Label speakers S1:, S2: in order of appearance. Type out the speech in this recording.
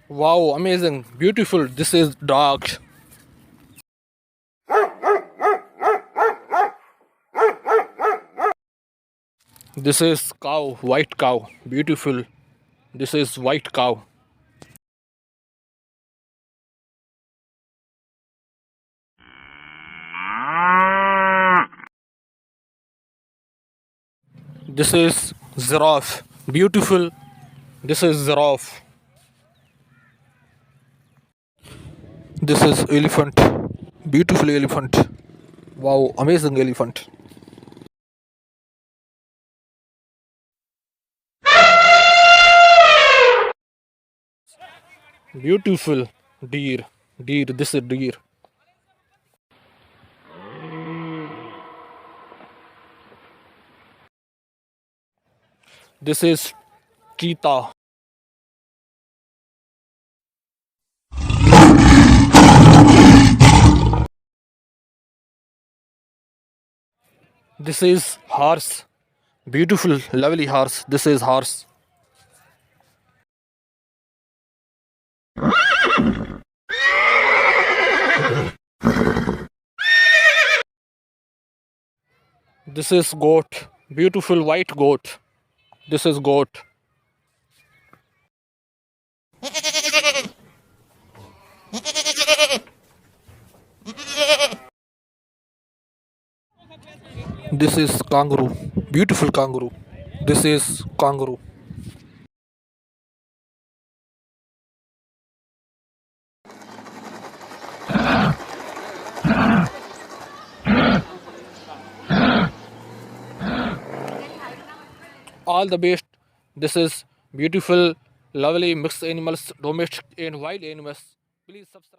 S1: Wow, amazing, beautiful. This is dog. This is cow, white cow, beautiful. This is white cow. This is giraffe, beautiful. This is giraffe. This is elephant, beautiful elephant. Wow, amazing elephant. Beautiful deer, deer. This is deer. This is cheetah. This is horse, beautiful, lovely horse. This is horse. This is goat, beautiful white goat. This is goat. This is kangaroo, beautiful kangaroo. This is kangaroo. All the best. This is beautiful, lovely mixed animals, domestic and wild animals. Please subscribe.